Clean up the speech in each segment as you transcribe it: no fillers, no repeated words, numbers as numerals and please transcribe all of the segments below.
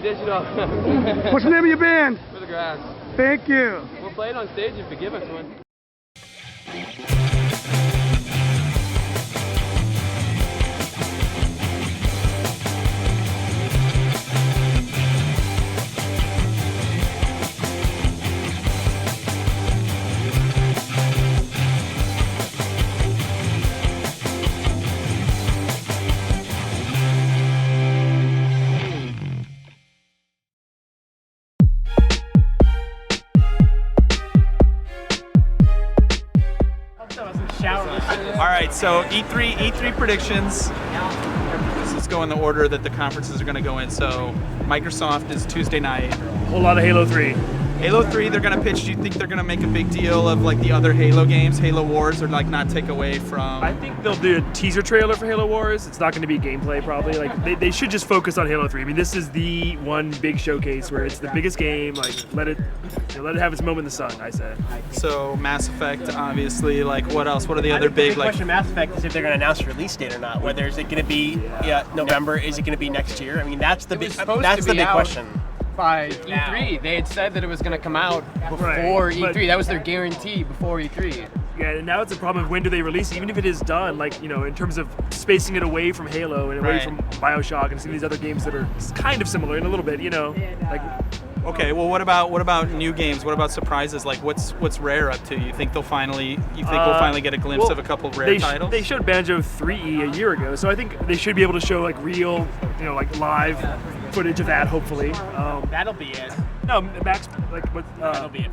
Digital. What's the name of your band? For the Grass. Thank you. We'll play it on stage if you give us one. All right, so E3 predictions. This is going the order that the conferences are going to go in. So Microsoft is Tuesday night. A whole lot of Halo 3. Halo 3, they're going to pitch. Do you think they're going to make a big deal of like the other Halo games, Halo Wars, or like not take away from? I think they'll do a teaser trailer for Halo Wars. It's not going to be gameplay probably. Like they should just focus on Halo 3. I mean, this is the one big showcase where it's the biggest game. Like let it have its moment in the sun, I say. So Mass Effect, obviously. Like what else? What are the other big like? The question Mass Effect is if they're going to announce a release date or not. Whether is it going to be November? Is it going to be next year? I mean, that's the big question. By E3, they had said that it was going to come out before E3. That was their guarantee before E3. Yeah, and now it's a problem of when do they release it, even if it is done, like, you know, in terms of spacing it away from Halo and away from BioShock and some of these other games that are kind of similar in a little bit, you know. Like, okay, well, what about new games? What about surprises? Like, what's Rare up to? You think we'll finally get a glimpse of a couple of Rare titles? They showed Banjo 3E a year ago, so I think they should be able to show like real, you know, like live footage of that. Hopefully, that'll be it. No, Max, like what? That'll be it.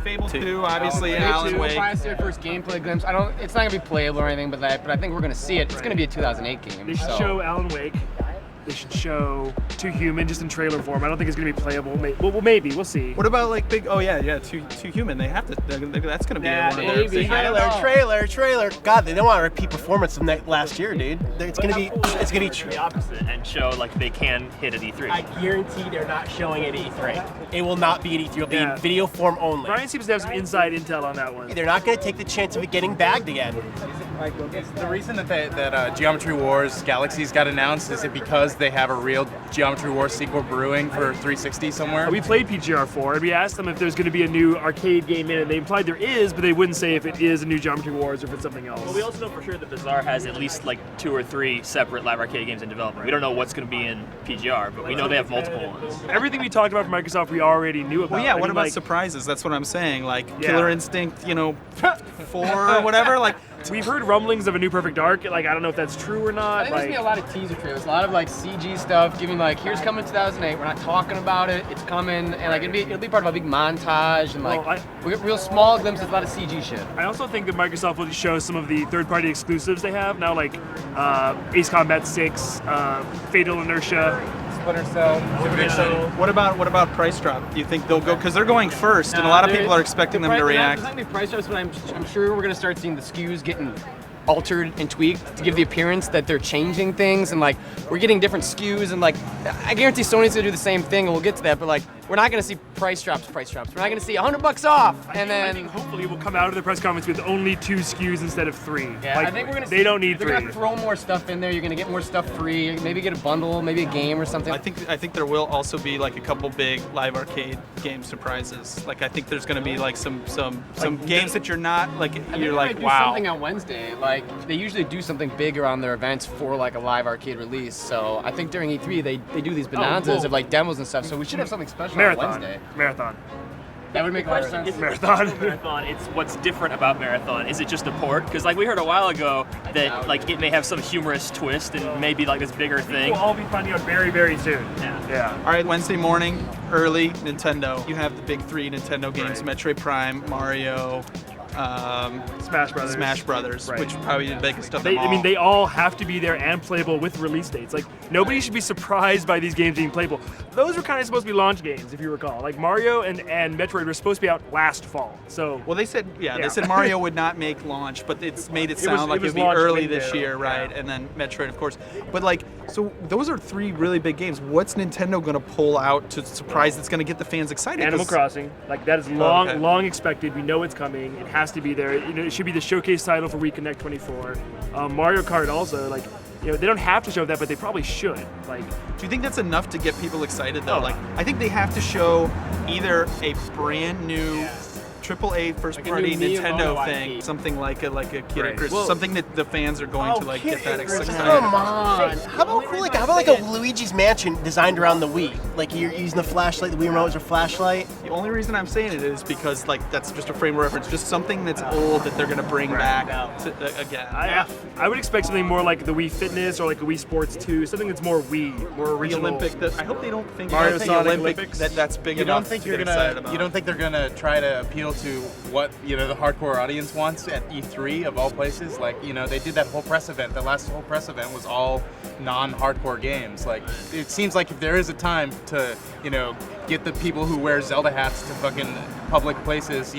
Fable 2, obviously, Alan Wake. We'll see our first gameplay glimpse. It's not gonna be playable or anything, but I think we're gonna see it. It's gonna be a 2008 game. They should show Alan Wake. They should show Too Human just in trailer form. I don't think it's going to be playable. Well, maybe. We'll see. What about like big? Oh yeah, Too Human. They have to. That's going to be one of their big. Trailer. God, they don't want to repeat performance from last year, dude. It's going to be the opposite and show like they can hit at E3. I guarantee they're not showing it at E3. It will not be at E3. It'll be in video form only. Brian seems to have some inside intel on that one. They're not going to take the chance of it getting bagged again. The reason that Geometry Wars Galaxies got announced is it because they have a real Geometry Wars sequel brewing for 360 somewhere? We played PGR4 and we asked them if there's going to be a new arcade game in it. They implied there is, but they wouldn't say if it is a new Geometry Wars or if it's something else. Well, we also know for sure that Bazaar has at least like 2 or 3 separate live arcade games in development. We don't know what's going to be in PGR, but we know they have multiple ones. Everything we talked about from Microsoft we already knew about. Well, yeah, what about surprises? That's what I'm saying. Like Killer Instinct, 4 or whatever. Like, we've heard rumblings of a new Perfect Dark. Like, I don't know if that's true or not. I think there's gonna be a lot of teaser trailers, a lot of like CG stuff, giving like, here's coming 2008. We're not talking about it. It's coming, and like it'll be part of a big montage, and like we get real small glimpses, a lot of CG shit. I also think that Microsoft will show some of the third-party exclusives they have now, like Ace Combat 6, Fatal Inertia. Splinter Cell. What about price drop? Do you think they'll go? Because they're going first, and a lot of people are expecting them to react. There's not gonna be price drops, but I'm sure we're gonna start seeing the SKUs getting altered and tweaked to give the appearance that they're changing things, and like we're getting different SKUs, and like I guarantee Sony's gonna do the same thing, and we'll get to that. But like we're not gonna see price drops. We're not gonna see $100 off, and then I think hopefully we'll come out of the press conference with only 2 SKUs instead of 3. Yeah, like, I think we're gonna. They don't need 3. They're gonna throw more stuff in there. You're gonna get more stuff free. Maybe get a bundle, maybe a game or something. I think there will also be like a couple big live arcade game surprises. Like I think there's gonna be like some games that you're not like you're like wow. Do something on Wednesday. Like they usually do something big around their events for like a live arcade release. So I think during E3 they do these bonanzas of like demos and stuff. So we should have something special on Wednesday. Marathon. That would make a lot of sense. Marathon. It's what's different about Marathon. Is it just a port? Because like we heard a while ago that like it may have some humorous twist and maybe like this bigger thing. We'll all be finding out very, very soon. Yeah. All right, Wednesday morning, early Nintendo. You have the big 3 Nintendo games: Metroid Prime, Mario. Smash Brothers, which is probably the biggest of them all. I mean, they all have to be there and playable with release dates. Like, nobody should be surprised by these games being playable. Those were kind of supposed to be launch games, if you recall. Like, Mario and Metroid were supposed to be out last fall. So, well, they said Mario would not make launch, but it's made it sound like it would be early this year, right? And then Metroid, of course. But like, so those are 3 really big games. What's Nintendo going to pull out to surprise that's going to get the fans excited? Animal Crossing. Like, that is long expected. We know it's coming. It has to be there. You know, it should be the showcase title for WeConnect 24. Mario Kart also, like, they don't have to show that, but they probably should. Like, do you think that's enough to get people excited though? Oh. Like, I think they have to show either a brand new AAA first party new Nintendo Miyamoto thing, IP. something like a Kid Right. Icarus, Well- something that the fans are going to like get that excited. Come on. How about like a Luigi's Mansion designed around the Wii? Like you're using the flashlight, the Wii remote as a flashlight. The only reason I'm saying it is because like that's just a frame of reference, just something that's old that they're gonna bring back again. I would expect something more like the Wii Fitness or like a Wii Sports 2, something that's more Wii, more The original. Olympic. I hope they don't think Mario the Sonic Olympics that's big You enough don't think to you're get gonna? excited about. You don't think they're gonna try to appeal to what the hardcore audience wants at E3 of all places? Like they did that whole press event. The last whole press event was all non-hardcore games. Like it seems like if there is a time to get the people who wear Zelda hats to fucking public places,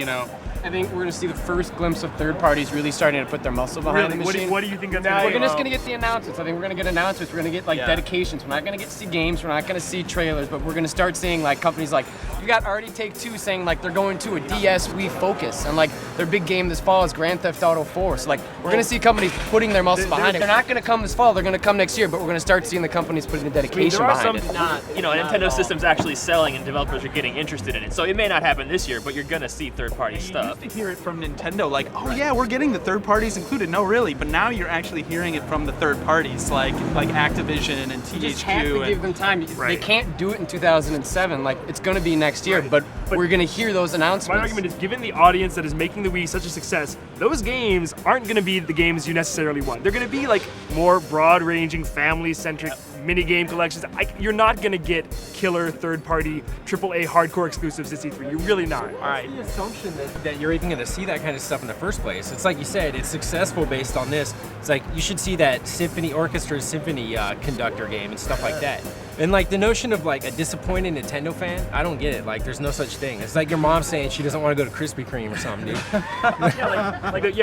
I think we're gonna see the first glimpse of third parties really starting to put their muscle behind Really? the machine. What do you think that's We're going to just gonna get the announcements. I think we're gonna get announcements. We're gonna get like dedications. We're not gonna get to see games. We're not gonna see trailers. But we're gonna start seeing like companies like you got already Take-Two saying like they're going to a DS Wii Focus and like their big game this fall is Grand Theft Auto 4. So like we're gonna see companies putting their muscle behind it. They're not gonna come this fall. They're gonna come next year. But we're gonna start seeing the companies putting the dedication there are behind some it. not, Nintendo systems actually selling and developers are getting interested in it. So it may not happen this year, but you're gonna see third-party You stuff. used to hear it from Nintendo, like, oh yeah, we're getting the third parties included. No, really, but now you're actually hearing it from the third parties, like Activision and THQ. You just have to give them time. They Right. can't do it in 2007. Like it's going to be next year, but we're going to hear those announcements. My argument is, given the audience that is making the Wii such a success, those games aren't going to be the games you necessarily want. They're going to be like more broad-ranging, family-centric mini-game collections. You're not going to get killer third-party AAA hardcore exclusives this E3. You're really not. All right. The assumption that you're even going to see that kind of stuff in the first place. It's like you said, it's successful based on this. It's like you should see that symphony orchestra, symphony conductor game and stuff like that. And like the notion of like a disappointed Nintendo fan, I don't get it. Like there's no such thing. It's like your mom saying she doesn't want to go to Krispy Kreme or something, dude.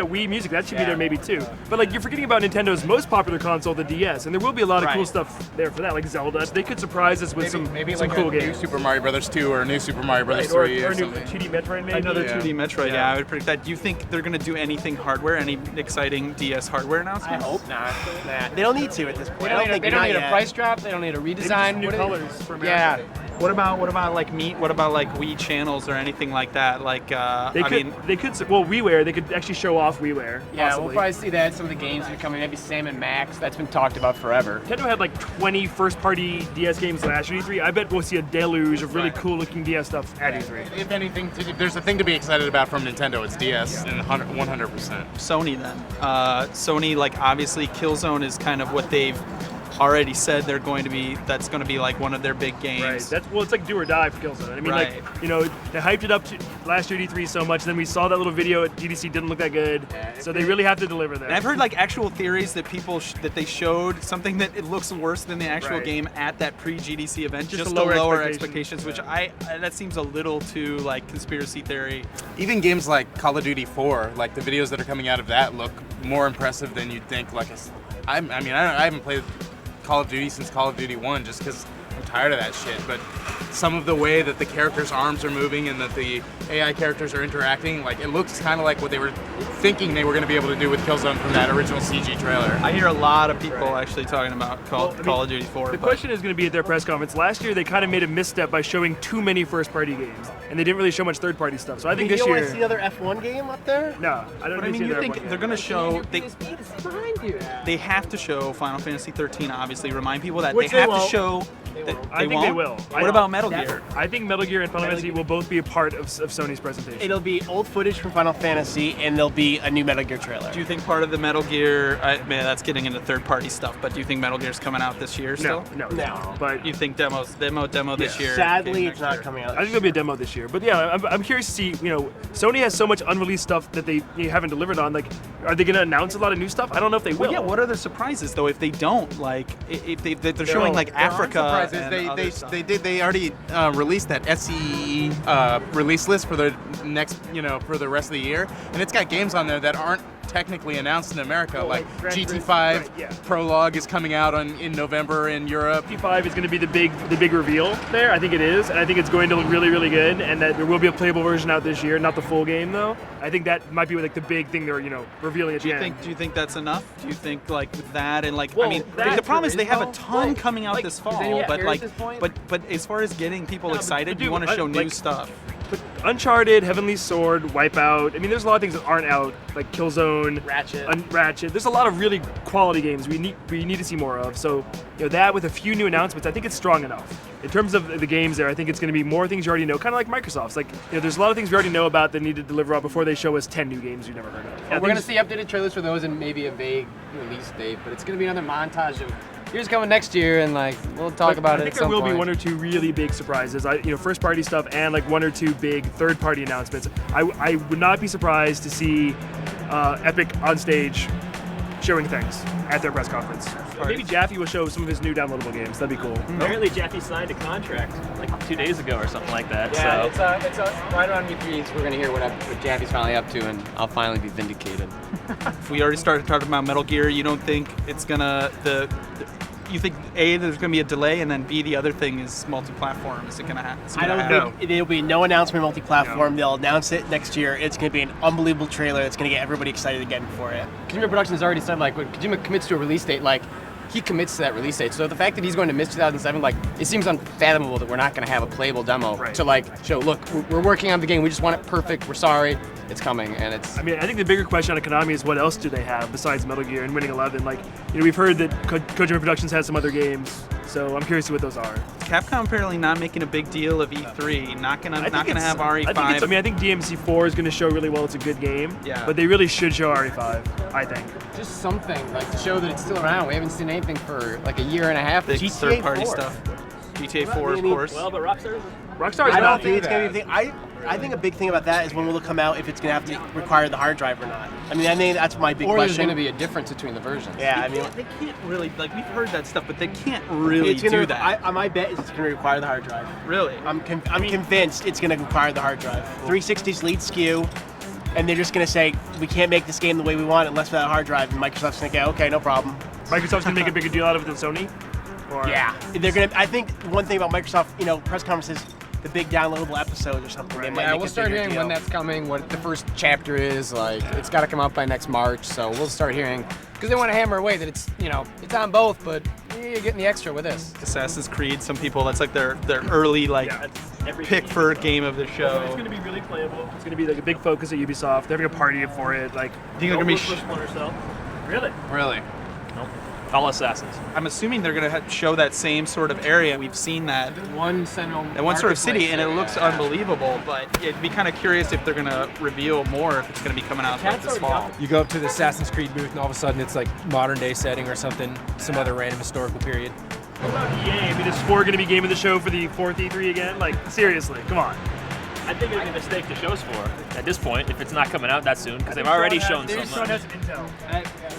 Wii Music, that should be there maybe too. But like you're forgetting about Nintendo's most popular console, the DS, and there will be a lot of cool stuff there for that, like Zelda. They could surprise us with some cool a new games. Super Mario Brothers 2 or a new Super Mario Brothers Or 3 a or new something. 2D Metroid maybe. Another Yeah. 2D Metroid, yeah, I would predict that. Do you think they're going to do anything hardware, any exciting DS hardware I announcements? hope not. Nah, they don't need to at this point. They I don't, don't need, think they don't not need a yet. price drop. They don't need a Maybe just redesign. some new What do they- colors for America. Yeah. What about like Meet? What about like Wii channels or anything like that? Like, They could, WiiWare, they could actually show off WiiWare. Yeah, possibly. we'll probably see that. Some of the games that are coming, maybe Sam and Max. That's been talked about forever. Nintendo had like 20 first-party DS games last year at E3. I bet we'll see a deluge of really cool-looking DS stuff at E3. If anything, if there's a thing to be excited about from Nintendo, it's DS and 100%. Sony then. Sony, like obviously Killzone is kind of what they've already said they're going to be. That's going to be like one of their big games. Right. It's like do or die for Killzone. I mean, Right. they hyped it up to last year at E3 so much, then we saw that little video at GDC didn't look that good. So they really have to deliver there. And I've heard like actual theories that people that they showed something that it looks worse than the actual Right. game at that pre-GDC event, Just just to to lower lower expectations. expectations, which that seems a little too like conspiracy theory. Even games like Call of Duty 4, like the videos that are coming out of that look more impressive than you'd think. Like, I haven't played Call of Duty since Call of Duty 1 just because I'm tired of that shit. But some of the way that the characters' arms are moving and that the AI characters are interacting, like it looks kind of like what they were thinking they were going to be able to do with Killzone from that original CG trailer. I hear a lot of people actually talking about Call of Duty 4. The but- question is going to be at their press conference. Last year, they kind of made a misstep by showing too many first-party games, and they didn't really show much third-party stuff. So I think You this don't want year, to see another F1 game up there? no, I don't. But I mean, see you their think one. they're going to show? They have to show Final Fantasy 13. Obviously, remind people that Which they have they to won't. show. That I think won't? they will. What about Metal Gear? I think Metal Gear and Final Fantasy will both be a part of Sony's presentation. It'll be old footage from Final Fantasy, and there'll be a new Metal Gear trailer. Do you think part of the Metal Gear? Man, that's getting into third-party stuff. But do you think Metal Gear's coming out this year still? No. But you think demo this year? Sadly, game it's next not year? coming out. I think there'll be a demo this year. But yeah, I'm curious to see. Sony has so much unreleased stuff that they haven't delivered on. Like, are they going to announce a lot of new stuff? I don't know if they will. Well, yeah. What are the surprises though if they don't? Like, if they're showing like Africa and other stuff. They already released that SCE release list for the next, for the rest of the year, and it's got games on there that aren't technically announced in America. Oh, like Gran Turismo, GT5 right, yeah. Prologue is coming out in November in Europe. GT5 is going to be the big reveal there. I think it is, and I think it's going to look really, really good. And that there will be a playable version out this year, not the full game though. I think that might be like the big thing they're revealing at the end. Do you think that's enough? Do you think like with that and like Well, I mean that the problem is they have a Turismo, ton like- coming out like, this does fall, anyone but care like at this point? but as far as getting people excited, dude, you want to show new like- stuff. But Uncharted, Heavenly Sword, Wipeout. I mean, there's a lot of things that aren't out, like Killzone, Ratchet. There's a lot of really quality games we need to see more of. So, that with a few new announcements, I think it's strong enough. In terms of the games there, I think it's going to be more things you already know, kind of like Microsoft's. Like, there's a lot of things we already know about that need to deliver on before they show us 10 new games you've never heard of. We're going to see updated trailers for those and maybe a vague release date, but it's going to be another montage of here's coming next year, and like we'll talk about it. I think at there some will point. be one or two really big surprises. First party stuff and like one or two big third party announcements. I would not be surprised to see Epic on stage showing things at their press conference. Or maybe Jaffe will show some of his new downloadable games. That'd be cool. Apparently, Jaffe signed a contract like 2 days ago or something like that. Yeah, so. it's right around E3, so we're going to hear what Jaffe's finally up to, and I'll finally be vindicated. If we already started talking about Metal Gear, you don't think it's gonna you think A, there's gonna be a delay, and then B, the other thing is multi-platform. Is it gonna happen? I don't think there'll be no announcement multi-platform. They'll announce it next year. It's going to be an unbelievable trailer. It's going to get everybody excited again for it. Kojima Productions already said, like, when Kojima commits to a release date, like, he commits to that release date. So the fact that he's going to miss 2007, like, it seems unfathomable that we're not going to have a playable demo to, like, show, look, we're working on the game. We just want it perfect. We're sorry. It's coming, and it's... I mean, I think the bigger question on Konami is what else do they have besides Metal Gear and Winning 11? Like, we've heard that Kojima Productions has some other games, so I'm curious to see what those are. Capcom apparently not making a big deal of E3. Not gonna have RE5. I think DMC4 is going to show really well. It's a good game. Yeah. But they really should show RE5, I think. Just something, like, to show that it's still around. We haven't seen anything for, like, a year and a half. Big GTA third-party 4. stuff. GTA 4, of course. Well, but Rockstar Rockstar's I not don't think it's going to be a thing. I think a big thing about that is when will it come out, if it's going to have to require the hard drive or not. I mean, I think that's my big Or there's question. going to be a difference between the versions. Yeah, I mean, They can't really, like, we've heard that stuff, but they can't really it's gonna, do that. my bet is it's going to require the hard drive. Really? I'm convinced it's going to require the hard drive. 360's lead SKU, and they're just going to say, we can't make this game the way we want it unless we have a hard drive. And Microsoft's going to go, okay, no problem. Microsoft's going to make a bigger deal out of it than Sony? Or... Yeah. They're going to, I think one thing about Microsoft, press conferences, the big downloadable episodes or something. They might Yeah, make we'll a start bigger hearing deal. when that's coming, what the first chapter is. Like, it's got to come out by next March, so we'll start hearing. Because they want to hammer away that it's, it's on both, but you're getting the extra with this. Assassin's Creed, some people, that's like their early, like, pick for game of the show. It's going to be really playable. It's going to be like a big focus at Ubisoft. They're having a party for it. Like, think they're gonna be Splinter Cell. Really? Really? All Assassins. I'm assuming they're going to show that same sort of area. We've seen that. One central. That one sort of city, and it looks yeah. unbelievable, but it'd be kind of curious if they're going to reveal more, if it's going to be coming out like this fall. You go up to the Assassin's Creed booth, and all of a sudden it's like modern day setting or something, some other random historical period. What about EA? I mean, is 4 going to be game of the show for the 4th E3 again? Like, seriously, come on. I think it'd be a mistake to show Spore at this point if it's not coming out that soon because they've already shown so much. has intel.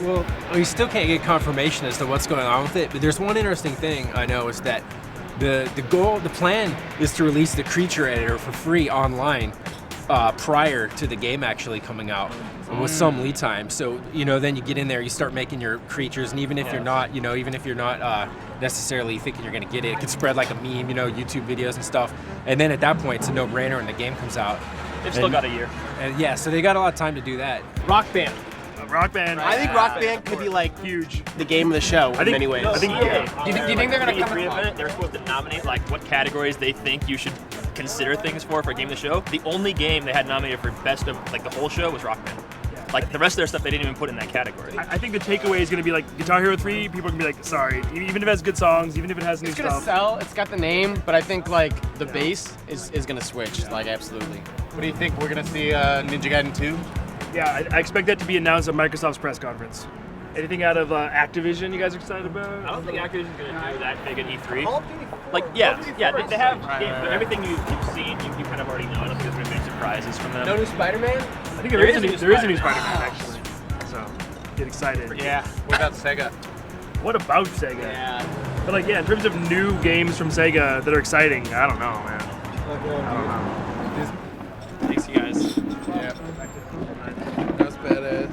Well, we still can't get confirmation as to what's going on with it, but there's one interesting thing I know is that the plan is to release the creature editor for free online prior to the game actually coming out with some lead time. So, then you get in there, you start making your creatures, and even if you're not, necessarily thinking you're going to get it, it could spread like a meme, YouTube videos and stuff. And then at that point, it's a no-brainer when the game comes out. They've still got a year. And yeah, so they got a lot of time to do that. Rock Band. Rock Band. I think Rock Band could be like huge. The game of the show in many ways. I think Do you think they're going to come E3 event, they're supposed to nominate like what categories they think you should consider things for a game of the show. The only game they had nominated for best of like the whole show was Rock Band. Like the rest of their stuff, they didn't even put in that category. I think the takeaway is going to be like Guitar Hero 3. People are going to be like, sorry, even if it has good songs, even if it has new It's going to stuff. sell. It's got the name, but I think, like, the base is going to switch. Like, absolutely. What do you think? We're gonna see Ninja Gaiden 2? Yeah, I expect that to be announced at Microsoft's press conference. Anything out of Activision you guys are excited about? I don't think Activision's going to do that big at E3. Like, yeah, they have games, but everything you've seen, you kind of already know. I don't think there's going to be any surprises from them. No new Spider-Man? I think there is a new Spider-Man, actually. So, get excited. Yeah. What about Sega? What about Sega? Yeah. But like, yeah, in terms of new games from Sega that are exciting, I don't know, man. I don't know. Thanks, you guys. Yeah. That's badass.